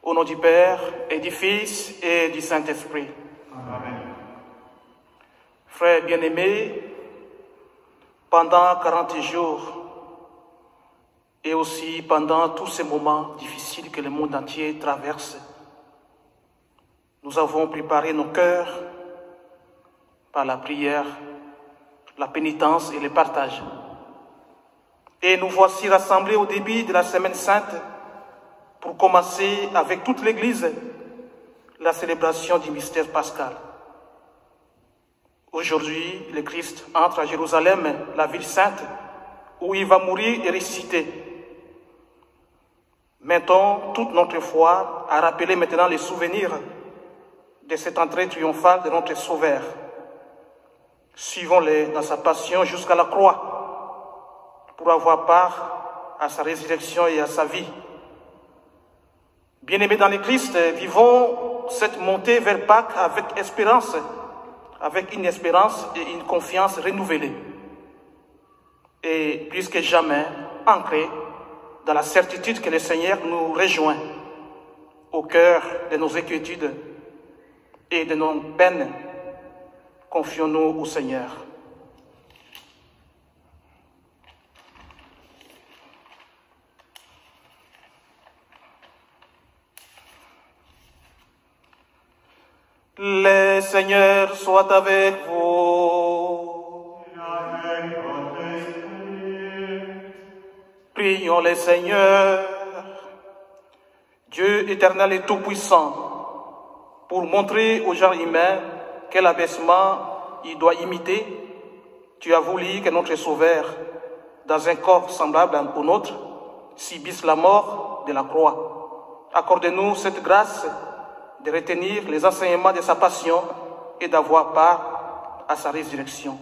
Au nom du Père et du Fils et du Saint-Esprit. Amen. Frères bien-aimés, pendant 40 jours et aussi pendant tous ces moments difficiles que le monde entier traverse, nous avons préparé nos cœurs par la prière, la pénitence et le partage. Et nous voici rassemblés au début de la Semaine Sainte pour commencer avec toute l'Église la célébration du mystère pascal. Aujourd'hui, le Christ entre à Jérusalem, la ville sainte, où il va mourir et ressusciter. Mettons toute notre foi à rappeler maintenant les souvenirs de cette entrée triomphale de notre Sauveur. Suivons-le dans sa passion jusqu'à la croix pour avoir part à sa résurrection et à sa vie. Bien-aimés dans le Christ, vivons cette montée vers Pâques avec espérance, avec une espérance et une confiance renouvelée. Et plus que jamais, ancrés dans la certitude que le Seigneur nous rejoint au cœur de nos inquiétudes et de nos peines, confions-nous au Seigneur. Le Seigneur soit avec vous. Et avec votre esprit. Prions le Seigneur. Dieu éternel et tout-puissant, pour montrer au genre humain quel abaissement il doit imiter, tu as voulu que notre Sauveur, dans un corps semblable au nôtre, subisse la mort de la croix. Accorde-nous cette grâce de retenir les enseignements de sa passion et d'avoir part à sa résurrection.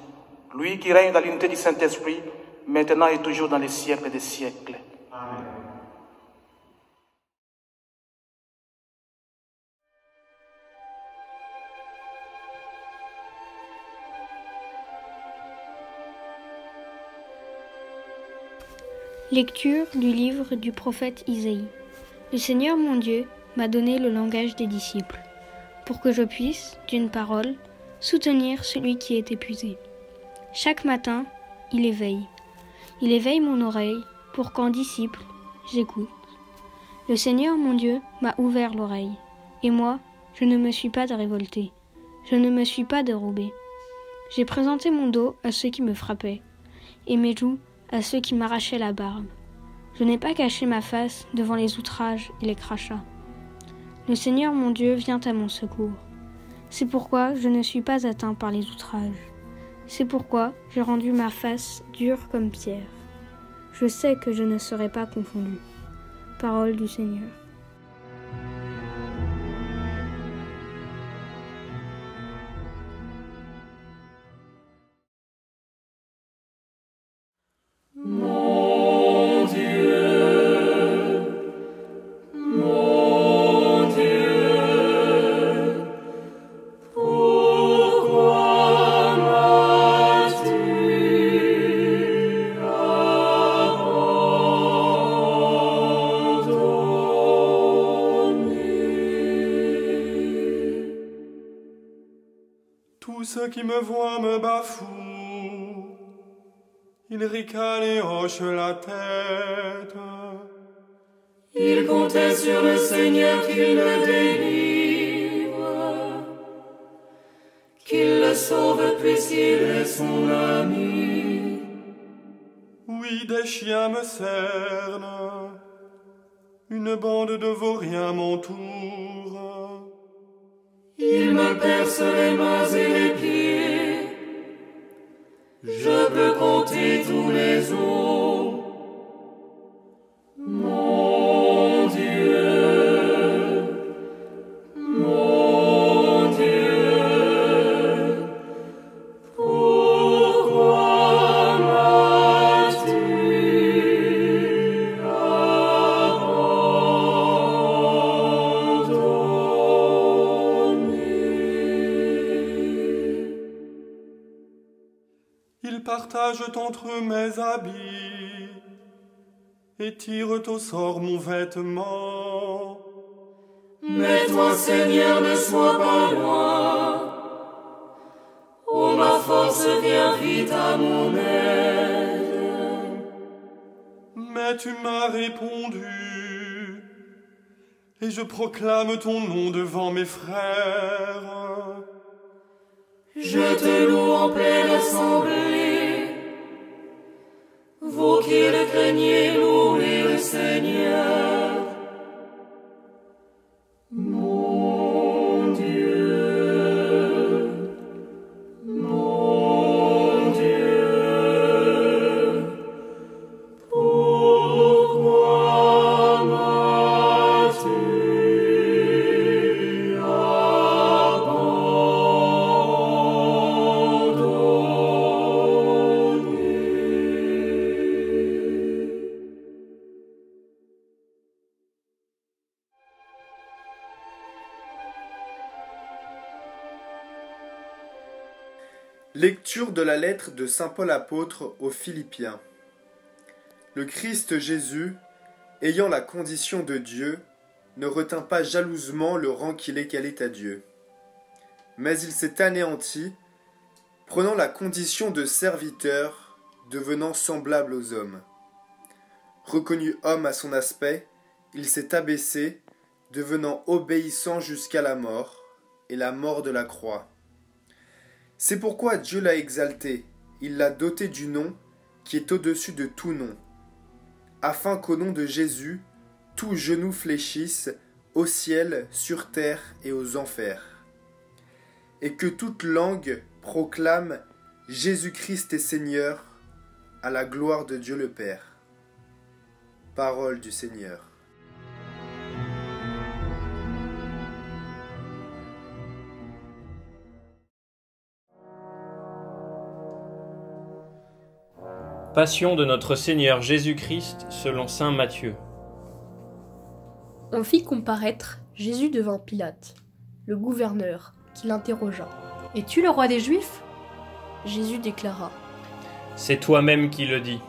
Lui qui règne dans l'unité du Saint-Esprit, maintenant et toujours dans les siècles des siècles. Amen. Lecture du livre du prophète Isaïe. Le Seigneur mon Dieu m'a donné le langage des disciples, pour que je puisse, d'une parole, soutenir celui qui est épuisé. Chaque matin, il éveille. Il éveille mon oreille, pour qu'en disciple, j'écoute. Le Seigneur mon Dieu m'a ouvert l'oreille, et moi, je ne me suis pas révolté, je ne me suis pas dérobé. J'ai présenté mon dos à ceux qui me frappaient, et mes joues à ceux qui m'arrachaient la barbe. Je n'ai pas caché ma face devant les outrages et les crachats. Le Seigneur mon Dieu vient à mon secours. C'est pourquoi je ne suis pas atteint par les outrages. C'est pourquoi j'ai rendu ma face dure comme pierre. Je sais que je ne serai pas confondu. Parole du Seigneur. Tous ceux qui me voient me bafouent, ils ricanent et hochent la tête. Il comptait sur le Seigneur qu'il le délivre, qu'il le sauve puisqu'il est son ami. Oui, des chiens me cernent, une bande de vauriens m'entoure. Il me perce les mains et les pieds, je peux compter tous les os. Mon Dieu, pourquoi m'as-tu abandonné? Ils partagent entre mes habits et tirent au sort mon vêtement. Mais toi, Seigneur, ne sois pas loin. Oh, ma force, viens vite à mon aide. Mais tu m'as répondu, et je proclame ton nom devant mes frères. Je te loue en pleine assemblée. Vous qui le craignez, louez le Seigneur. Mon Dieu, mon Dieu, pourquoi m'as-tu abandonné? Lecture de la lettre de saint Paul apôtre aux Philippiens. Le Christ Jésus, ayant la condition de Dieu, ne retint pas jalousement le rang qu'il égalait à Dieu. Mais il s'est anéanti, prenant la condition de serviteur, devenant semblable aux hommes. Reconnu homme à son aspect, il s'est abaissé, devenant obéissant jusqu'à la mort, et la mort de la croix. C'est pourquoi Dieu l'a exalté, il l'a doté du nom qui est au-dessus de tout nom, afin qu'au nom de Jésus, tout genou fléchisse au ciel, sur terre et aux enfers, et que toute langue proclame Jésus-Christ est Seigneur, à la gloire de Dieu le Père. Parole du Seigneur. Passion de notre Seigneur Jésus-Christ selon saint Matthieu. On fit comparaître Jésus devant Pilate, le gouverneur, qui l'interrogea. « Es-tu le roi des Juifs ?» Jésus déclara. « C'est toi-même qui le dis. »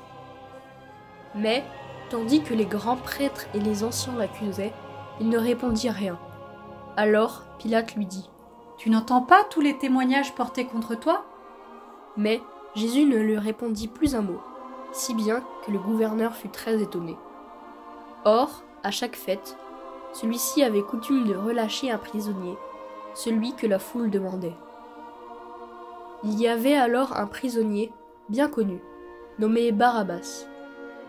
Mais, tandis que les grands prêtres et les anciens l'accusaient, il ne répondit rien. Alors Pilate lui dit. « Tu n'entends pas tous les témoignages portés contre toi ?» Mais Jésus ne lui répondit plus un mot, si bien que le gouverneur fut très étonné. Or, à chaque fête, celui-ci avait coutume de relâcher un prisonnier, celui que la foule demandait. Il y avait alors un prisonnier bien connu, nommé Barabbas.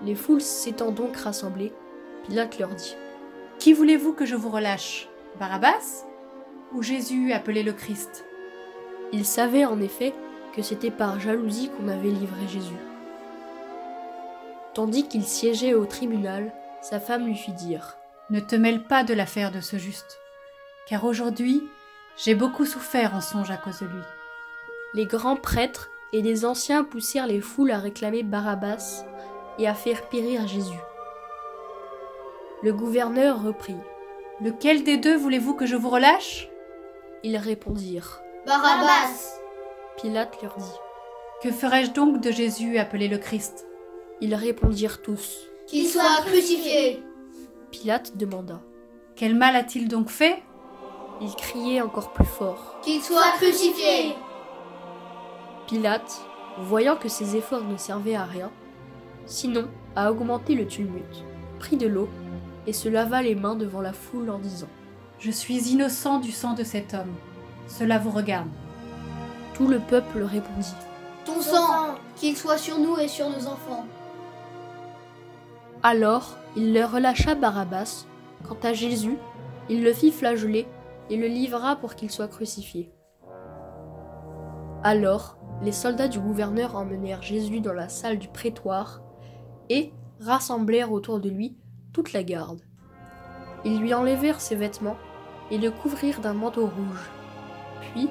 Les foules s'étant donc rassemblées, Pilate leur dit. « Qui voulez-vous que je vous relâche, Barabbas ou Jésus appelé le Christ ?» Il savait en effet que c'était par jalousie qu'on avait livré Jésus. Tandis qu'il siégeait au tribunal, sa femme lui fit dire « Ne te mêle pas de l'affaire de ce juste, car aujourd'hui, j'ai beaucoup souffert en songe à cause de lui. » Les grands prêtres et les anciens poussèrent les foules à réclamer Barabbas et à faire périr Jésus. Le gouverneur reprit. « Lequel des deux voulez-vous que je vous relâche ?» Ils répondirent. « Barabbas !» Pilate leur dit. « Que ferai-je donc de Jésus appelé le Christ ?» Ils répondirent tous. « Qu'il soit crucifié !» Pilate demanda. « Quel mal a-t-il donc fait ?» Ils criaient encore plus fort. « Qu'il soit crucifié !» Pilate, voyant que ses efforts ne servaient à rien, sinon à augmenter le tumulte, prit de l'eau et se lava les mains devant la foule en disant « Je suis innocent du sang de cet homme. Cela vous regarde. » Tout le peuple répondit. « Ton sang, qu'il soit sur nous et sur nos enfants. » Alors il leur relâcha Barabbas. Quant à Jésus, il le fit flageoler et le livra pour qu'il soit crucifié. Alors les soldats du gouverneur emmenèrent Jésus dans la salle du prétoire et rassemblèrent autour de lui toute la garde. Ils lui enlevèrent ses vêtements et le couvrirent d'un manteau rouge. Puis,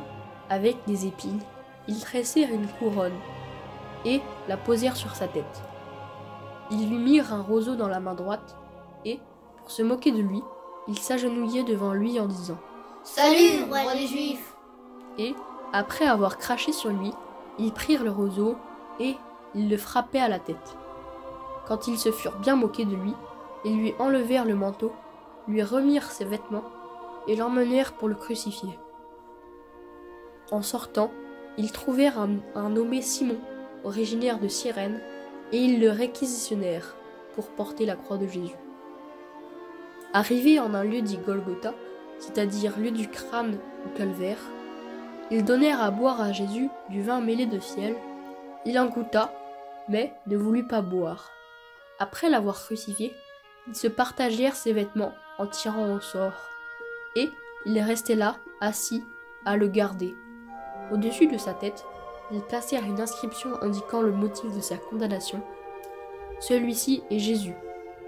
avec des épines, ils tressèrent une couronne et la posèrent sur sa tête. Ils lui mirent un roseau dans la main droite et, pour se moquer de lui, ils s'agenouillaient devant lui en disant « Salut, roi des Juifs !» Et, après avoir craché sur lui, ils prirent le roseau et ils le frappaient à la tête. Quand ils se furent bien moqués de lui, ils lui enlevèrent le manteau, lui remirent ses vêtements et l'emmenèrent pour le crucifier. En sortant, ils trouvèrent un nommé Simon, originaire de Cyrène, et ils le réquisitionnèrent pour porter la croix de Jésus. Arrivés en un lieu dit Golgotha, c'est-à-dire lieu du crâne ou calvaire, ils donnèrent à boire à Jésus du vin mêlé de fiel. Il en goûta, mais ne voulut pas boire. Après l'avoir crucifié, ils se partagèrent ses vêtements en tirant au sort, et il restait là, assis, à le garder. Au-dessus de sa tête, ils placèrent une inscription indiquant le motif de sa condamnation. Celui-ci est Jésus,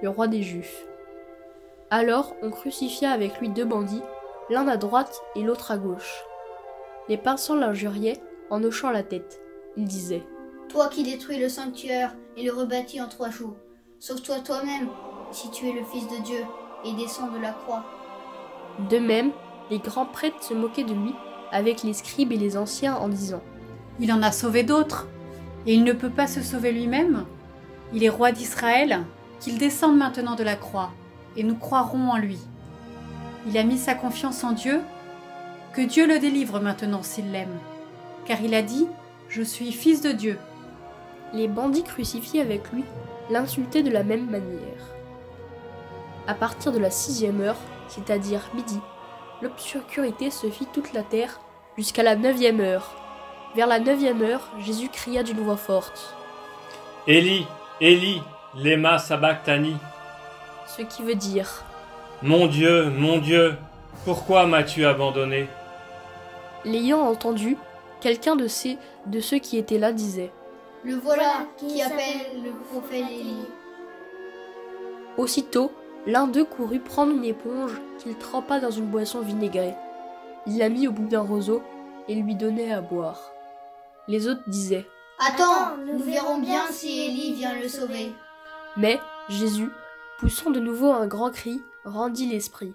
le roi des Juifs. Alors on crucifia avec lui 2 bandits, l'un à droite et l'autre à gauche. Les passants l'injuriaient en hochant la tête. Ils disaient : Toi qui détruis le sanctuaire et le rebâtis en 3 jours, sauve-toi toi-même, si tu es le Fils de Dieu, et descends de la croix. De même, les grands prêtres se moquaient de lui avec les scribes et les anciens en disant : Il en a sauvé d'autres, et il ne peut pas se sauver lui-même. Il est roi d'Israël, qu'il descende maintenant de la croix, et nous croirons en lui. Il a mis sa confiance en Dieu, que Dieu le délivre maintenant s'il l'aime, car il a dit : Je suis fils de Dieu. Les bandits crucifiés avec lui l'insultaient de la même manière. À partir de la 6e heure, c'est-à-dire midi, l'obscurité se fit toute la terre jusqu'à la 9e heure. Vers la 9e heure, Jésus cria d'une voix forte : Élie, Élie, lema sabachthani. Ce qui veut dire : Mon Dieu, pourquoi m'as-tu abandonné ? L'ayant entendu, quelqu'un de ceux qui étaient là disait : Le voilà qui appelle le prophète Élie. Aussitôt, l'un d'eux courut prendre une éponge qu'il trempa dans une boisson vinaigrée. Il la mit au bout d'un roseau et lui donnait à boire. Les autres disaient : Attends, nous verrons bien si Élie vient le sauver. Mais Jésus, poussant de nouveau un grand cri, rendit l'esprit.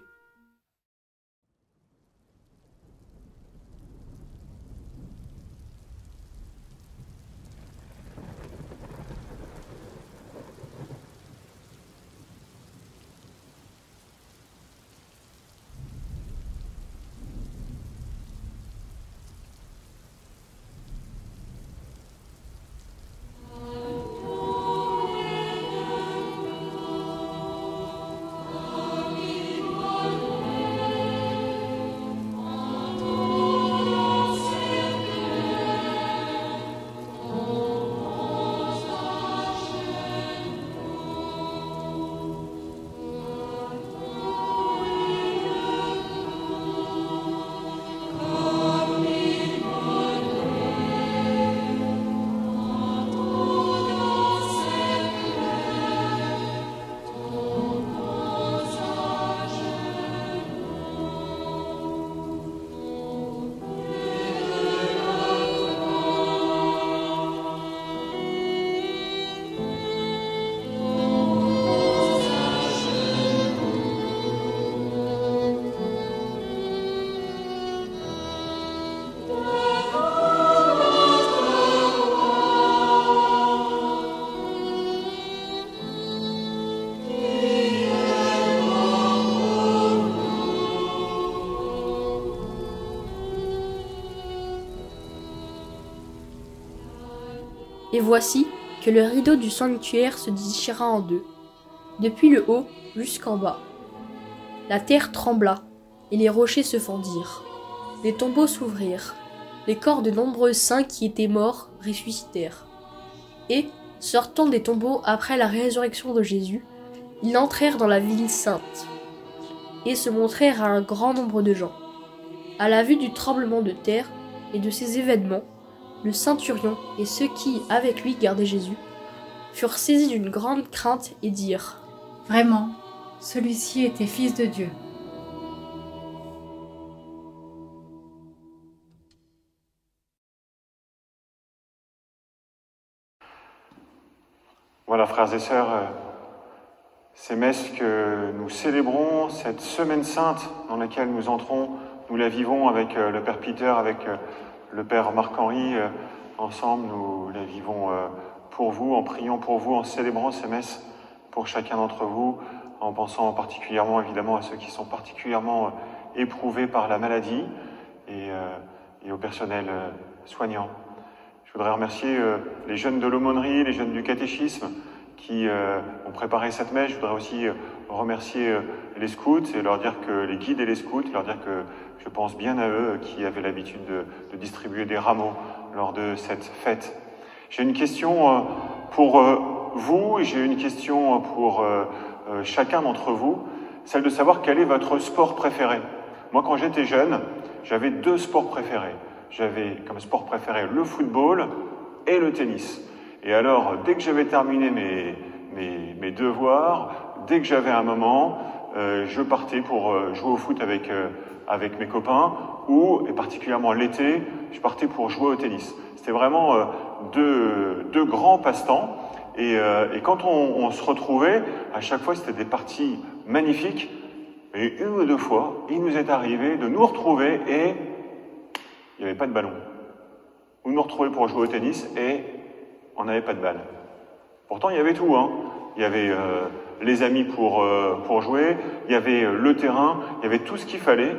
Et voici que le rideau du sanctuaire se déchira en 2, depuis le haut jusqu'en bas. La terre trembla, et les rochers se fendirent. Les tombeaux s'ouvrirent. Les corps de nombreux saints qui étaient morts ressuscitèrent. Et, sortant des tombeaux après la résurrection de Jésus, ils entrèrent dans la ville sainte, et se montrèrent à un grand nombre de gens. À la vue du tremblement de terre et de ces événements, le centurion et ceux qui, avec lui, gardaient Jésus, furent saisis d'une grande crainte et dirent : Vraiment, celui-ci était fils de Dieu. Voilà, frères et sœurs, ces messes que nous célébrons, cette semaine sainte dans laquelle nous entrons, nous la vivons avec le Père Peter, avec le Père Marc-Henri, ensemble, nous la vivons pour vous, en priant pour vous, en célébrant ces messes pour chacun d'entre vous, en pensant particulièrement évidemment à ceux qui sont particulièrement éprouvés par la maladie et au personnel soignant. Je voudrais remercier les jeunes de l'aumônerie, les jeunes du catéchisme qui ont préparé cette messe. Je voudrais aussi remercier les scouts et leur dire que les guides et les scouts, leur dire que je pense bien à eux qui avaient l'habitude de distribuer des rameaux lors de cette fête. J'ai une question pour vous et j'ai une question pour chacun d'entre vous, celle de savoir quel est votre sport préféré. Moi, quand j'étais jeune, j'avais 2 sports préférés. J'avais comme sport préféré le football et le tennis. Et alors, dès que j'avais terminé mes devoirs, dès que j'avais un moment, je partais pour jouer au foot avec mes copains et particulièrement l'été, je partais pour jouer au tennis. C'était vraiment deux grands passe-temps. Et quand on se retrouvait, à chaque fois, c'était des parties magnifiques. Et 1 ou 2 fois, il nous est arrivé de nous retrouver et il n'y avait pas de ballon. Ou nous retrouver pour jouer au tennis et on n'avait pas de balle. Pourtant, il y avait tout, hein. Il y avait les amis pour jouer, il y avait le terrain, il y avait tout ce qu'il fallait,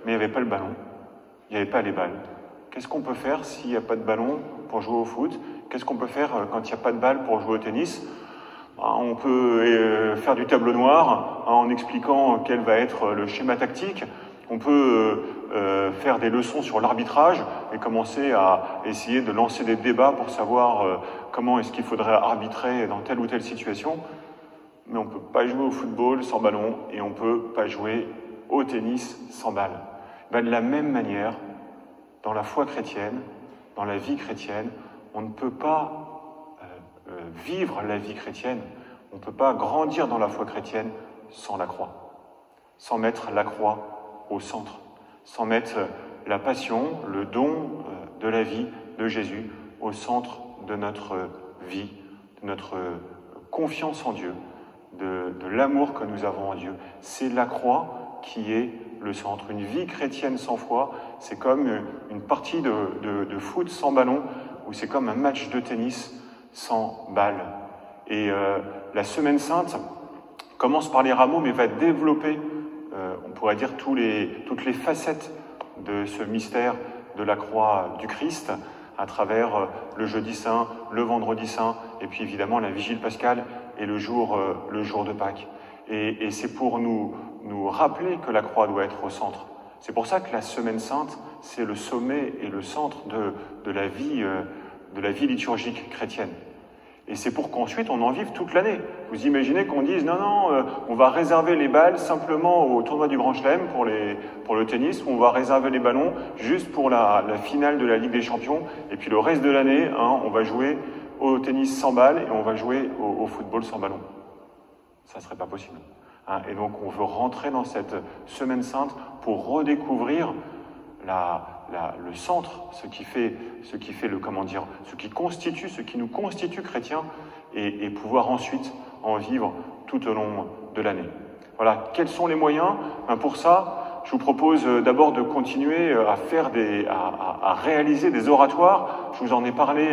mais il n'y avait pas le ballon. Il n'y avait pas les balles. Qu'est-ce qu'on peut faire s'il n'y a pas de ballon pour jouer au foot? Qu'est-ce qu'on peut faire quand il n'y a pas de balle pour jouer au tennis? On peut faire du tableau noir en expliquant quel va être le schéma tactique. On peut faire des leçons sur l'arbitrage et commencer à essayer de lancer des débats pour savoir comment est-ce qu'il faudrait arbitrer dans telle ou telle situation. Mais on ne peut pas jouer au football sans ballon et on ne peut pas jouer au tennis sans balle. De la même manière, dans la foi chrétienne, dans la vie chrétienne, on ne peut pas vivre la vie chrétienne, on ne peut pas grandir dans la foi chrétienne sans la croix, sans mettre la croix au centre, sans mettre la passion, le don de la vie de Jésus au centre de notre vie, de notre confiance en Dieu, de l'amour que nous avons en Dieu. C'est la croix qui est le centre. Une vie chrétienne sans foi, c'est comme une partie de foot sans ballon, ou c'est comme un match de tennis sans balle. Et la Semaine Sainte commence par les rameaux, mais va développer, on pourrait dire, toutes les facettes de ce mystère de la croix du Christ, à travers le jeudi saint, le vendredi saint, et puis évidemment la vigile pascale et le jour de Pâques. Et c'est pour nous rappeler que la croix doit être au centre. C'est pour ça que la Semaine Sainte, c'est le sommet et le centre de la vie liturgique chrétienne. Et c'est pour qu'ensuite on en vive toute l'année. Vous imaginez qu'on dise non, on va réserver les balles simplement au tournoi du Grand Chelem pour le tennis, ou on va réserver les ballons juste pour la finale de la Ligue des Champions, et puis le reste de l'année, on va jouer au tennis sans balle et on va jouer au football sans ballon. Ça ne serait pas possible. Et donc on veut rentrer dans cette Semaine Sainte pour redécouvrir le centre, ce qui nous constitue chrétiens, et pouvoir ensuite en vivre tout au long de l'année. Voilà, quels sont les moyens? Pour ça, je vous propose d'abord de continuer à réaliser des oratoires. Je vous en ai parlé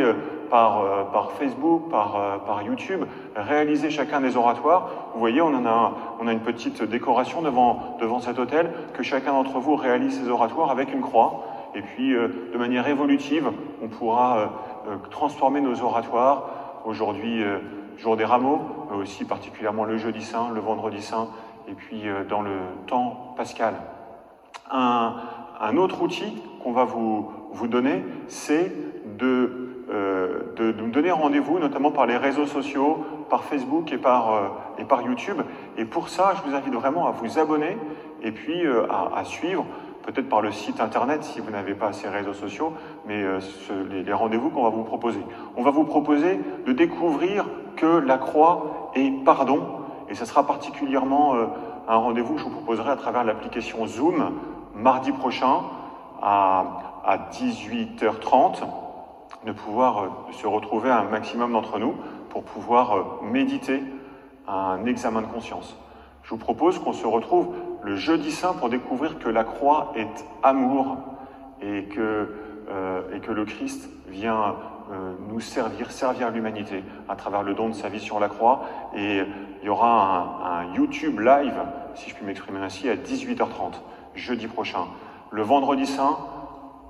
par Facebook, par YouTube. Réaliser chacun des oratoires. Vous voyez, on a une petite décoration devant cet autel, que chacun d'entre vous réalise ses oratoires avec une croix. Et puis, de manière évolutive, on pourra transformer nos oratoires. Aujourd'hui, jour des rameaux, mais aussi particulièrement le jeudi saint, le vendredi saint, et puis dans le temps pascal. Un autre outil qu'on va vous donner, c'est de nous donner rendez-vous, notamment par les réseaux sociaux, par Facebook et par YouTube. Et pour ça, je vous invite vraiment à vous abonner et puis à suivre, peut-être par le site internet si vous n'avez pas ces réseaux sociaux, mais les rendez-vous qu'on va vous proposer. On va vous proposer de découvrir que la croix est pardon, et ce sera particulièrement un rendez-vous que je vous proposerai à travers l'application Zoom, mardi prochain à 18h30, de pouvoir se retrouver un maximum d'entre nous pour pouvoir méditer un examen de conscience. Je vous propose qu'on se retrouve le jeudi saint pour découvrir que la croix est amour et que le Christ vient nous servir l'humanité à travers le don de sa vie sur la croix. Et il y aura un YouTube live, si je puis m'exprimer ainsi, à 18h30. jeudi prochain. Le vendredi saint,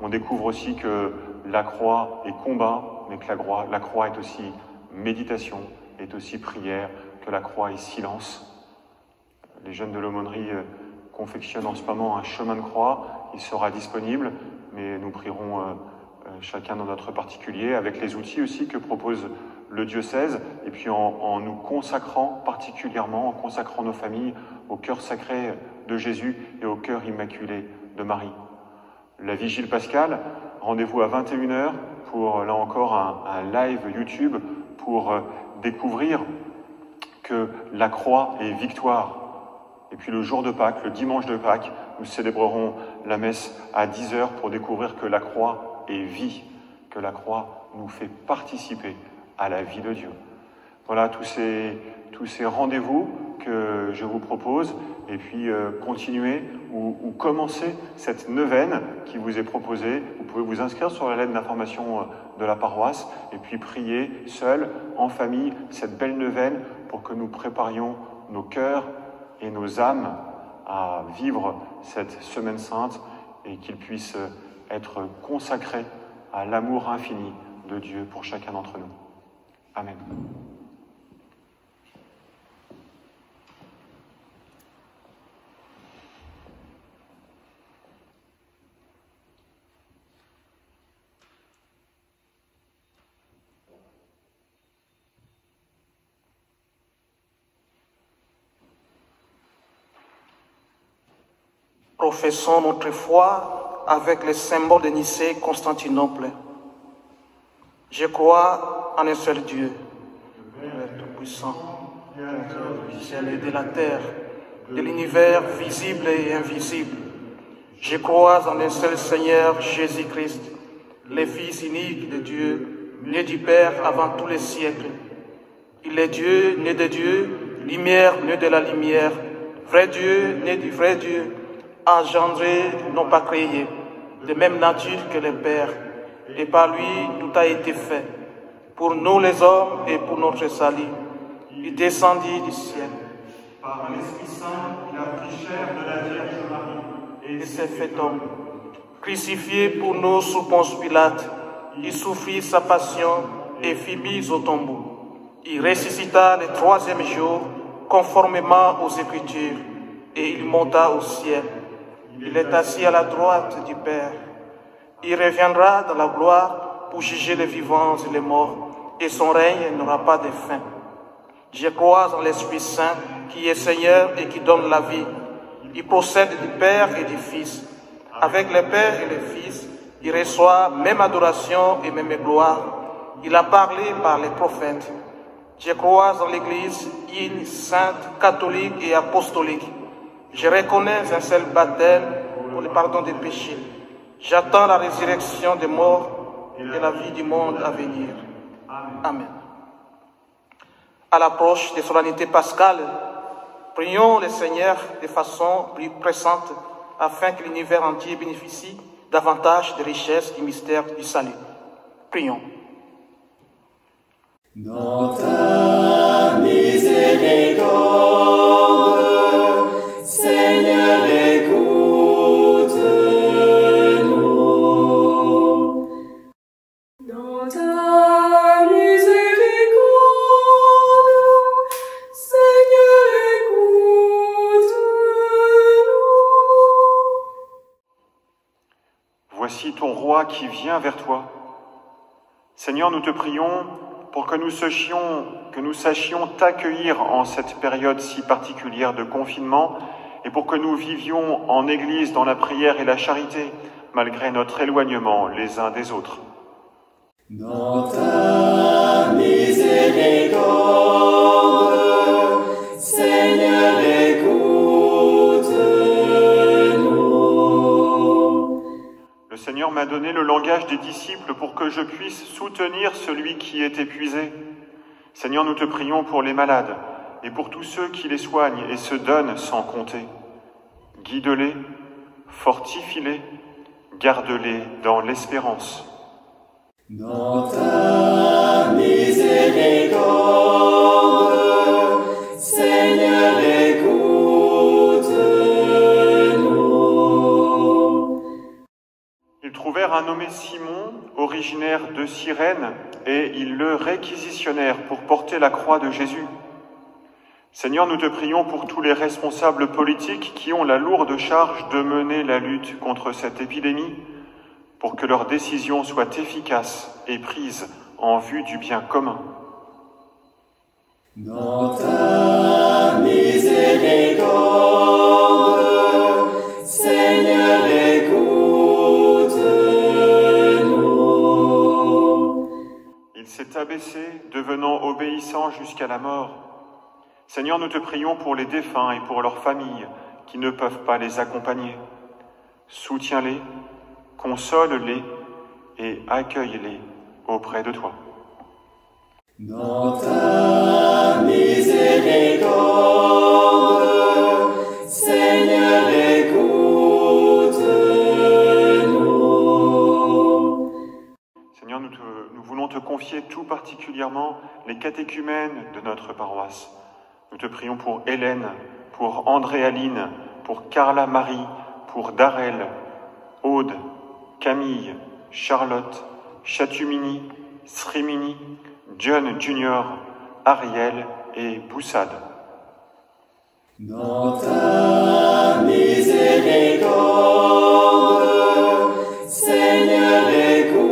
on découvre aussi que la croix est combat, mais que la croix est aussi méditation, est aussi prière, que la croix est silence. Les jeunes de l'aumônerie confectionnent en ce moment un chemin de croix. Il sera disponible, mais nous prierons chacun dans notre particulier, avec les outils aussi que propose le diocèse, et puis en nous consacrant particulièrement, en consacrant nos familles au cœur sacré de Jésus et au cœur immaculé de Marie. La vigile pascale, rendez-vous à 21h pour, là encore, un live YouTube pour découvrir que la croix est victoire. Et puis le jour de Pâques, le dimanche de Pâques, nous célébrerons la messe à 10h pour découvrir que la croix est vie, que la croix nous fait participer à la vie de Dieu. Voilà tous ces rendez-vous que je vous propose, et puis continuez ou commencez cette neuvaine qui vous est proposée. Vous pouvez vous inscrire sur la lettre d'information de la paroisse, et puis prier seul, en famille, cette belle neuvaine pour que nous préparions nos cœurs et nos âmes à vivre cette semaine sainte, et qu'ils puissent être consacrés à l'amour infini de Dieu pour chacun d'entre nous. Amen. Professons notre foi avec les symboles de Nicée et Constantinople. Je crois en un seul Dieu, le Père Tout-Puissant, Créateur du ciel et de la terre, de l'univers visible et invisible. Je crois en un seul Seigneur Jésus-Christ, le Fils unique de Dieu, né du Père avant tous les siècles. Il est Dieu, né de Dieu, lumière, né de la lumière, vrai Dieu, né du vrai Dieu, engendré, non pas créé, de même nature que le Père, et par lui tout a été fait. Pour nous les hommes et pour notre salut, il descendit du ciel. Par l'Esprit Saint, il a pris chair de la Vierge Marie et s'est fait homme. Crucifié pour nous sous Ponce Pilate, il souffrit sa passion et fut mis au tombeau. Il ressuscita le troisième jour, conformément aux Écritures, et il monta au ciel. Il est assis à la droite du Père. Il reviendra dans la gloire pour juger les vivants et les morts, et son règne n'aura pas de fin. Je crois en l'Esprit Saint, qui est Seigneur et qui donne la vie. Il procède du Père et du Fils. Avec le Père et le Fils, il reçoit même adoration et même gloire. Il a parlé par les prophètes. Je crois en l'Église, une sainte, catholique et apostolique. Je reconnais un seul baptême pour le pardon des péchés. J'attends la résurrection des morts et la vie du monde à venir. Amen. À l'approche des solennités pascales, prions le Seigneur de façon plus pressante afin que l'univers entier bénéficie davantage des richesses du mystère du salut. Prions. Dans ta miséricorde, Seigneur, écoute-nous. Dans ta miséricorde, Seigneur, écoute-nous. Voici ton roi qui vient vers toi. Seigneur, nous te prions pour que nous sachions t'accueillir en cette période si particulière de confinement, et pour que nous vivions en Église dans la prière et la charité, malgré notre éloignement les uns des autres. Dans ta miséricorde, Seigneur, écoute-nous. Le Seigneur m'a donné le langage des disciples pour que je puisse soutenir celui qui est épuisé. Seigneur, nous te prions pour les malades et pour tous ceux qui les soignent et se donnent sans compter. Guide-les, fortifie-les, garde-les dans l'espérance. Dans ta miséricorde, Seigneur, écoute-nous. prirent 2 sirènes et ils le réquisitionnèrent pour porter la croix de Jésus. Seigneur, nous te prions pour tous les responsables politiques qui ont la lourde charge de mener la lutte contre cette épidémie, pour que leurs décisions soient efficaces et prises en vue du bien commun. Dans ta miséricorde, Seigneur, écoute-nous. Il s'est abaissé, devenant obéissant jusqu'à la mort. Seigneur, nous te prions pour les défunts et pour leurs familles qui ne peuvent pas les accompagner. Soutiens-les, console-les et accueille-les auprès de toi. Dans ta miséricorde, Seigneur, écoute-nous. Seigneur, nous voulons te confier tout particulièrement les catéchumènes de notre paroisse. Nous te prions pour Hélène, pour André-Aline, pour Carla Marie, pour Darel, Aude, Camille, Charlotte, Chatumini, Srimini, John Junior, Ariel et Boussade. Dans ta miséricorde, Seigneur, écoute-nous.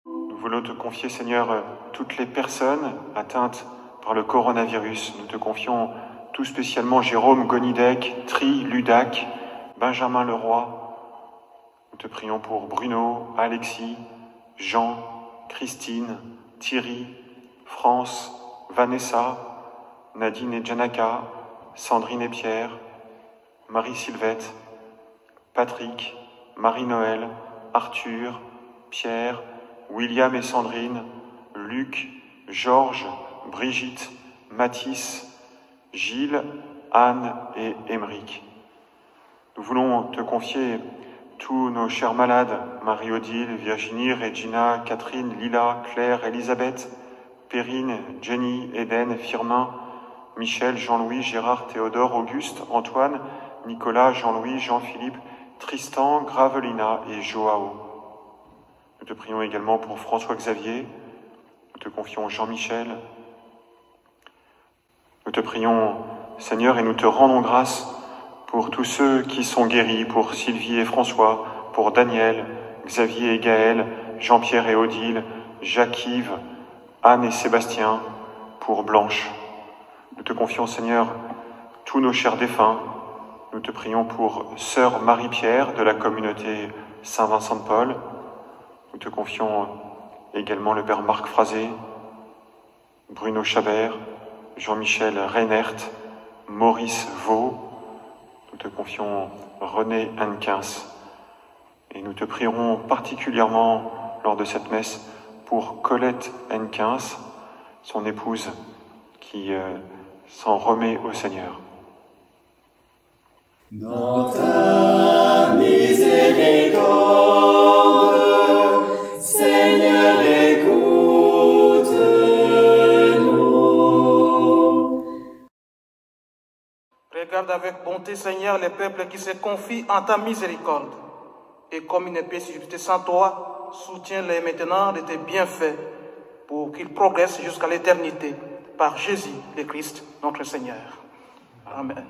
Nous voulons te confier, Seigneur, toutes les personnes atteintes par le coronavirus. Nous te confions tout spécialement Jérôme Gonidec, Tri Ludac, Benjamin Leroy. Nous te prions pour Bruno, Alexis, Jean, Christine, Thierry, France, Vanessa, Nadine et Janaka, Sandrine et Pierre, Marie-Sylvette, Patrick, Marie-Noël, Arthur, Pierre, William et Sandrine, Luc, Georges, Brigitte, Mathis, Gilles, Anne et Émeric. Nous voulons te confier tous nos chers malades, Marie-Odile, Virginie, Regina, Catherine, Lila, Claire, Elisabeth, Perrine, Jenny, Eden, Firmin, Michel, Jean-Louis, Gérard, Théodore, Auguste, Antoine, Nicolas, Jean-Louis, Jean-Philippe, Tristan, Gravelina et Joao. Nous te prions également pour François-Xavier, nous te confions Jean-Michel. Nous te prions, Seigneur, et nous te rendons grâce pour tous ceux qui sont guéris, pour Sylvie et François, pour Daniel, Xavier et Gaël, Jean-Pierre et Odile, Jacques-Yves, Anne et Sébastien, pour Blanche. Nous te confions, Seigneur, tous nos chers défunts. Nous te prions pour Sœur Marie-Pierre de la communauté Saint-Vincent-de-Paul. Nous te confions également le Père Marc Frazé, Bruno Chabert, Jean-Michel Reinert, Maurice Vaux. Nous te confions René Hennequins. Et nous te prierons particulièrement lors de cette messe pour Colette Hennequins, son épouse, qui s'en remet au Seigneur. Dans ta miséricorde, Seigneur, écoute-nous. Regarde avec bonté, Seigneur, les peuples qui se confient en ta miséricorde. Et comme ils ne peuvent subsister sans toi, soutiens-les maintenant de tes bienfaits pour qu'ils progressent jusqu'à l'éternité par Jésus le Christ, notre Seigneur. Amen.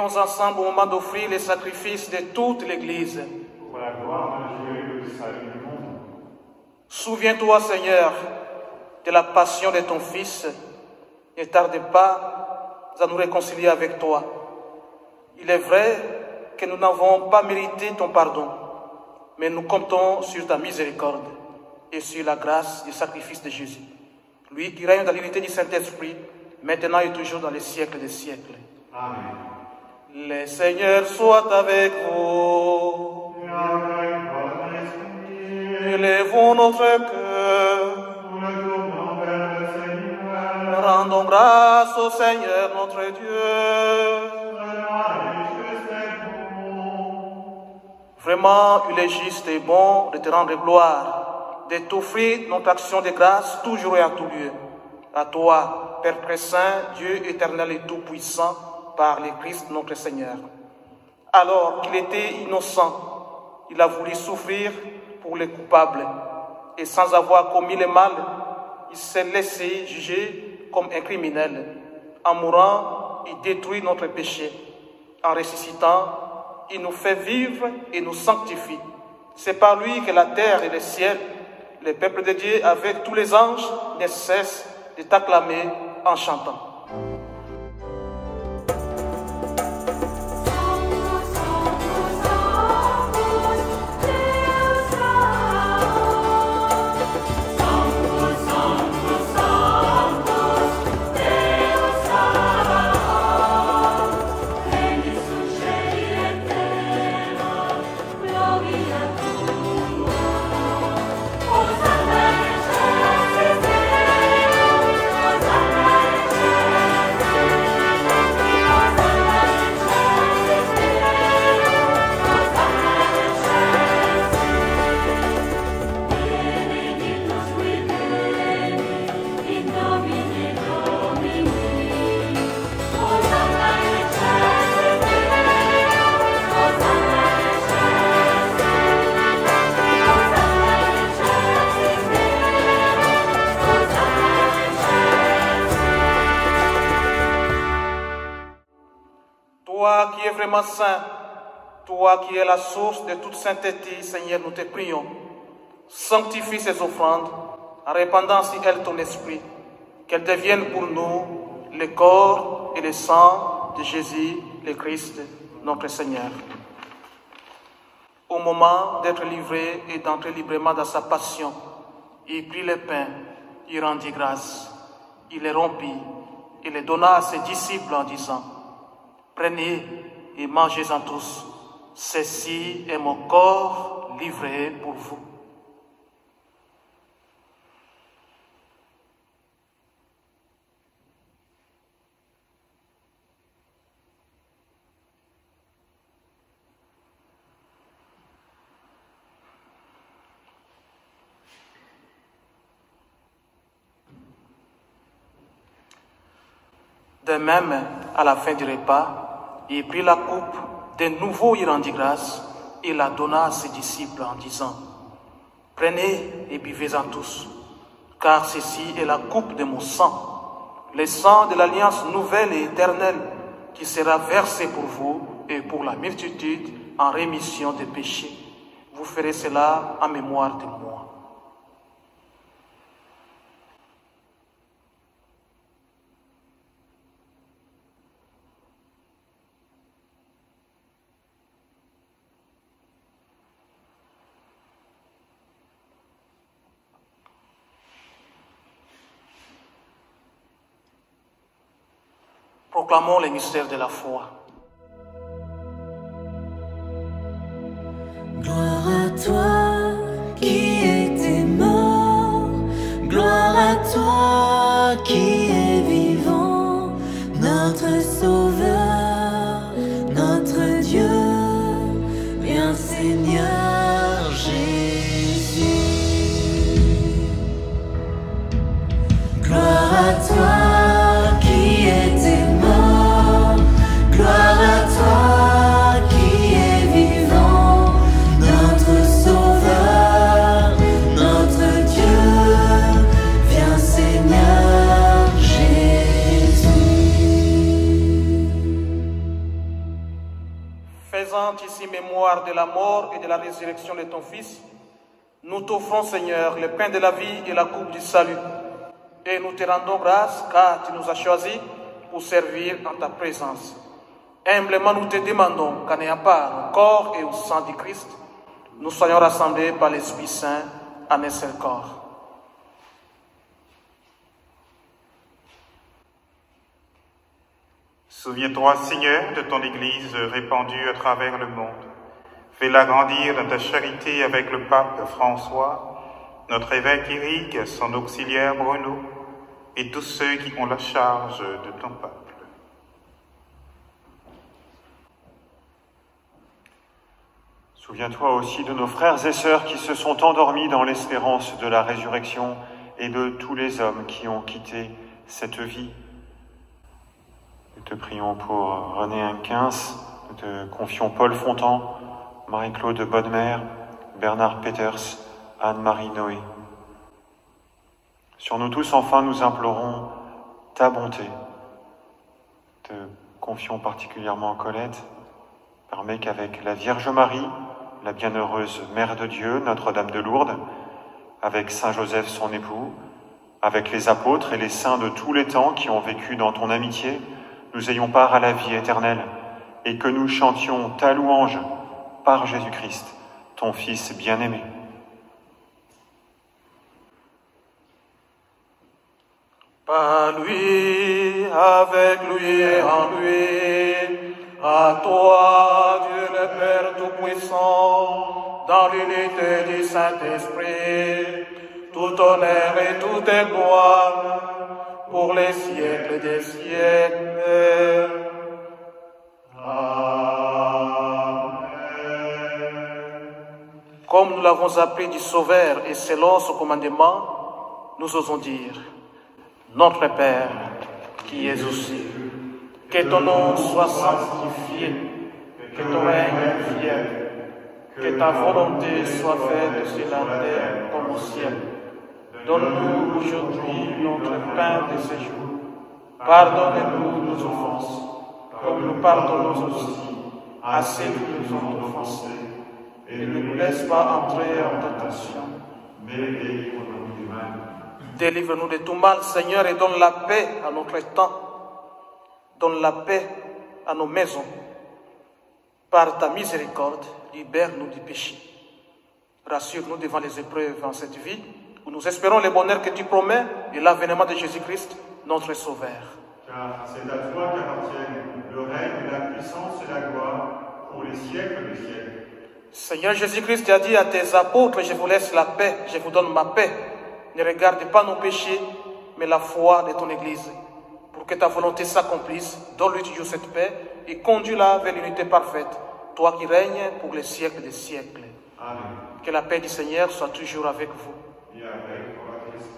Prions ensemble au moment d'offrir les sacrifices de toute l'Église. Pour la gloire de Dieu et le salut du monde. Souviens-toi, Seigneur, de la passion de ton Fils. Ne tarde pas à nous réconcilier avec toi. Il est vrai que nous n'avons pas mérité ton pardon, mais nous comptons sur ta miséricorde et sur la grâce du sacrifice de Jésus. Lui qui règne dans l'unité du Saint-Esprit, maintenant et toujours dans les siècles des siècles. Amen. Le Seigneur soit avec vous. Et avec votre esprit. Élevons notre cœur. Nous le tournons vers le Seigneur. Rendons grâce au Seigneur notre Dieu. Vraiment, il est juste et bon de te rendre gloire, de t'offrir notre action de grâce toujours et à tout lieu. À toi, Père très saint, Dieu éternel et tout-puissant, par le Christ notre Seigneur. Alors qu'il était innocent, il a voulu souffrir pour les coupables, et sans avoir commis le mal, il s'est laissé juger comme un criminel. En mourant, il détruit notre péché. En ressuscitant, il nous fait vivre et nous sanctifie. C'est par lui que la terre et le ciel, le peuple de Dieu avec tous les anges, ne cessent de t'acclamer en chantant. Toi qui es vraiment saint, toi qui es la source de toute sainteté, Seigneur, nous te prions. Sanctifie ces offrandes en répandant si elles ton esprit, qu'elles deviennent pour nous le corps et le sang de Jésus, le Christ, notre Seigneur. Au moment d'être livré et d'entrer librement dans sa passion, il prit le pain, il rendit grâce, il les rompit et les donna à ses disciples en disant: prenez et mangez-en tous. Ceci est mon corps livré pour vous. De même, à la fin du repas, il prit la coupe, de nouveau il rendit grâce, et la donna à ses disciples en disant: prenez et buvez-en tous, car ceci est la coupe de mon sang, le sang de l'alliance nouvelle et éternelle, qui sera versé pour vous et pour la multitude en rémission des péchés. Vous ferez cela en mémoire de moi. Proclamons les mystères de la foi. Gloire à toi qui étais mort, gloire à toi qui es vivant, notre Sauveur, notre Dieu, viens Seigneur Jésus. Gloire à toi. Gloire à toi qui es vivant, notre Sauveur. faisant ici mémoire de la mort et de la résurrection de ton Fils, nous t'offrons, Seigneur, le pain de la vie et la coupe du salut. Et nous te rendons grâce car tu nous as choisis pour servir en ta présence. Humblement, nous te demandons qu'en ayant part au corps et au sang du Christ, nous soyons rassemblés par l'Esprit Saint en un seul corps. Souviens-toi, Seigneur, de ton Église répandue à travers le monde. Fais-la grandir dans ta charité avec le pape François, notre évêque Éric, son auxiliaire Bruno, et tous ceux qui ont la charge de ton peuple. Souviens-toi aussi de nos frères et sœurs qui se sont endormis dans l'espérance de la résurrection et de tous les hommes qui ont quitté cette vie. Nous te prions pour René Inquins, nous te confions Paul Fontan, Marie-Claude Bodmer, Bernard Peters, Anne-Marie Noé. Sur nous tous, enfin, nous implorons ta bonté. Te confions particulièrement Colette. Permets qu'avec la Vierge Marie, la bienheureuse Mère de Dieu, Notre-Dame de Lourdes, avec Saint Joseph son époux, avec les apôtres et les saints de tous les temps qui ont vécu dans ton amitié, nous ayons part à la vie éternelle et que nous chantions ta louange par Jésus-Christ, ton Fils bien-aimé. Par lui, avec lui et en lui, à toi, Dieu le Père Tout-Puissant, dans l'unité du Saint-Esprit, tout honneur et toute gloire, pour les siècles des siècles. Amen. Comme nous l'avons appris du Sauveur et selon son commandement, nous osons dire: Notre Père, qui es aux cieux, que ton nom soit sanctifié, que ton règne vienne, que ta volonté soit faite sur la terre comme au ciel. Donne-nous aujourd'hui notre pain de ce jour. Pardonne-nous nos offenses, comme nous pardonnons aussi à ceux qui nous ont offensés. Et ne nous laisse pas entrer en tentation, mais délivre-nous du mal. Délivre-nous de tout mal, Seigneur, et donne la paix à notre temps. Donne la paix à nos maisons. Par ta miséricorde, libère-nous du péché. Rassure-nous devant les épreuves en cette vie, où nous espérons le bonheur que tu promets et l'avènement de Jésus-Christ, notre Sauveur. Car c'est à toi qu'appartiennent le règne, la puissance et la gloire pour les siècles des siècles. Seigneur Jésus-Christ, tu as dit à tes apôtres: je vous laisse la paix, je vous donne ma paix. Ne regarde pas nos péchés, mais la foi de ton Église. Pour que ta volonté s'accomplisse, donne-lui toujours cette paix et conduis-la vers l'unité parfaite, toi qui règnes pour les siècles des siècles. Amen. Que la paix du Seigneur soit toujours avec vous. Et avec votre esprit.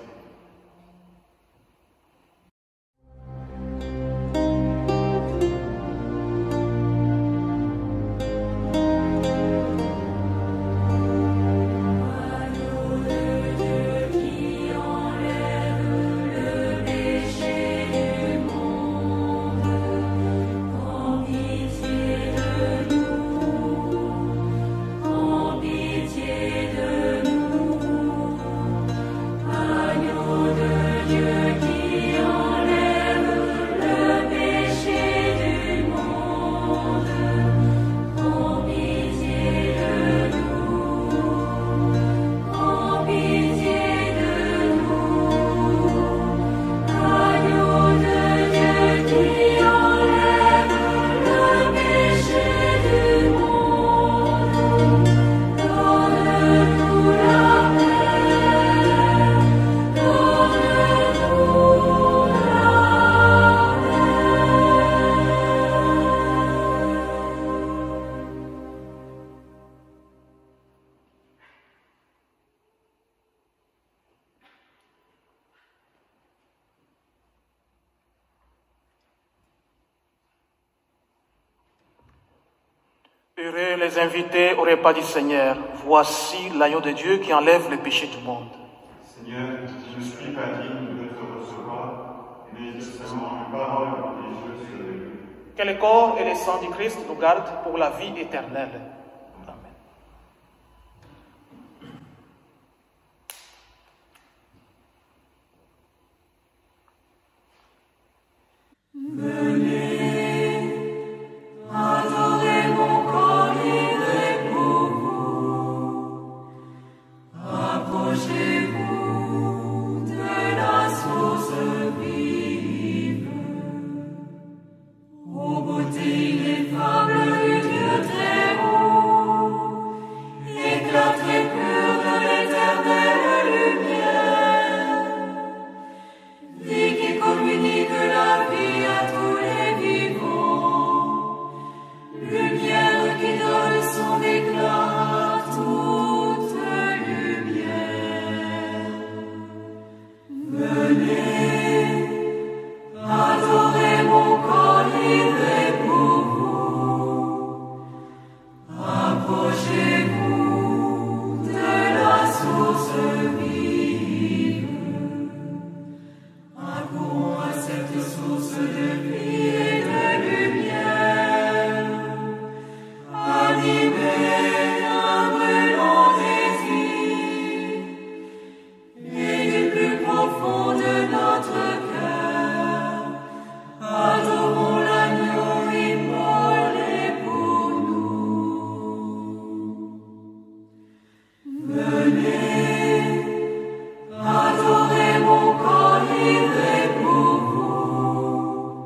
Heureux les invités au repas du Seigneur. Voici l'agneau de Dieu qui enlève les péchés du monde. Seigneur, je ne suis pas digne de te recevoir, mais dis seulement une parole et je serai. Que le corps et le sang du Christ nous gardent pour la vie éternelle. Amen. Venez, adorez mon corps livré pour vous. Approchez-vous de la source vive. Ô beauté ineffable du Dieu très haut, éclat très pur de l'éternelle lumière, vie qui communique la vie à tous les vivants, lumière qui donne son éclat à toute lumière. Venez, adorez mon corps livré pour vous. Approchez-vous de la source vive. Accourons à cette source de vie et de lumière. Animés d'un brûlant désir, et du plus profond de notre cœur, adorons l'agneau immolé pour nous. Venez, adorez mon corps livré pour vous.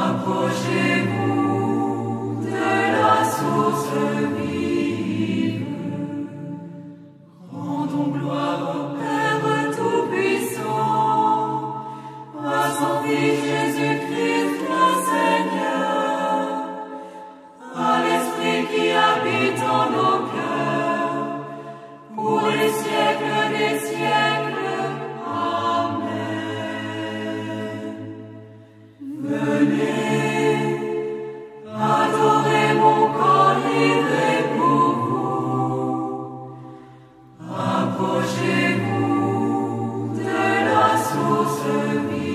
Approchez-vous de la source vive. Rendons gloire au Père Tout-Puissant, à son Fils Jésus-Christ le Seigneur, à l'Esprit qui habite en nos cœurs, pour les siècles des siècles. Amen. Venez, adorez mon corps livré pour vous. Approchez-vous de la source vive.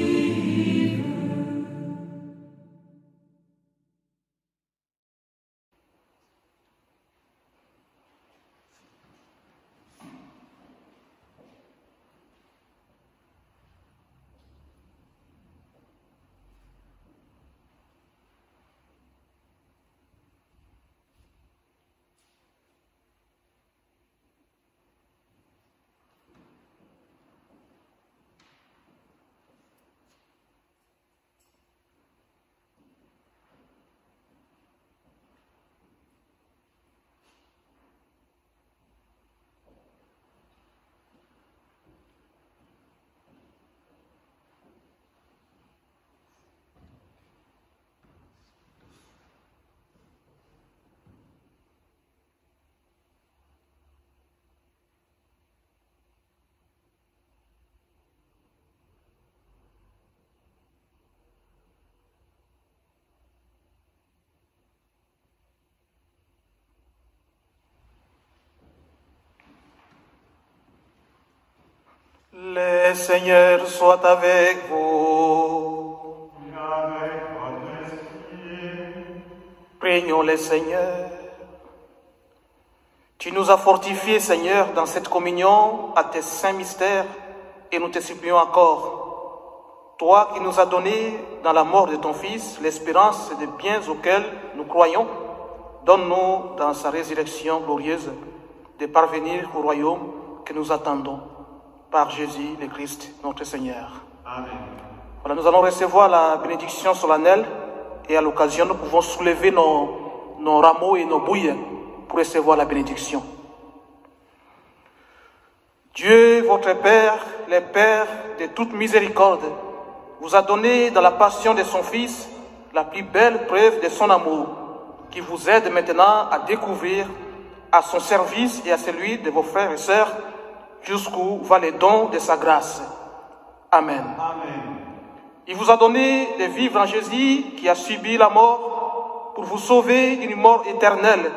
Le Seigneur soit avec vous. Et avec votre esprit. Prions le Seigneur. Tu nous as fortifiés, Seigneur, dans cette communion à tes saints mystères, et nous te supplions encore. Toi qui nous as donné, dans la mort de ton Fils, l'espérance des biens auxquels nous croyons, donne-nous, dans sa résurrection glorieuse, de parvenir au royaume que nous attendons. Par Jésus le Christ, notre Seigneur. Amen. Voilà, nous allons recevoir la bénédiction solennelle et à l'occasion, nous pouvons soulever nos rameaux et nos bouilles pour recevoir la bénédiction. Dieu, votre Père, le Père de toute miséricorde, vous a donné dans la passion de son Fils la plus belle preuve de son amour, qui vous aide maintenant à découvrir à son service et à celui de vos frères et sœurs jusqu'où va le don de sa grâce. Amen. Amen. Il vous a donné de vivre en Jésus qui a subi la mort pour vous sauver d'une mort éternelle,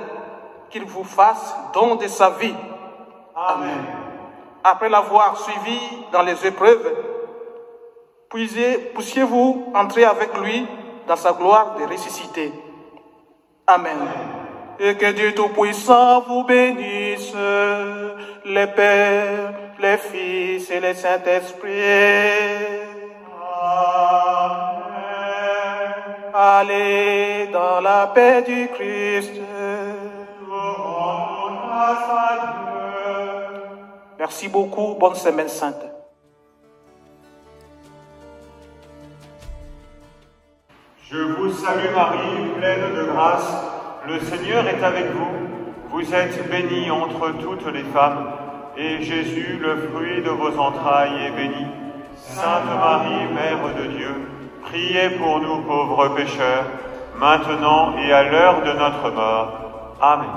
qu'il vous fasse don de sa vie. Amen. Après l'avoir suivi dans les épreuves, puissiez-vous entrer avec lui dans dans sa gloire des ressuscités. Amen. Et que Dieu Tout-Puissant vous bénisse, les Pères, les Fils et les Saint-Esprits. Allez dans la paix du Christ. Merci beaucoup. Bonne semaine sainte. Je vous salue Marie, pleine de grâce. Le Seigneur est avec vous. Vous êtes bénie entre toutes les femmes. Et Jésus, le fruit de vos entrailles, est béni. Sainte Marie, Mère de Dieu, priez pour nous pauvres pécheurs, maintenant et à l'heure de notre mort. Amen.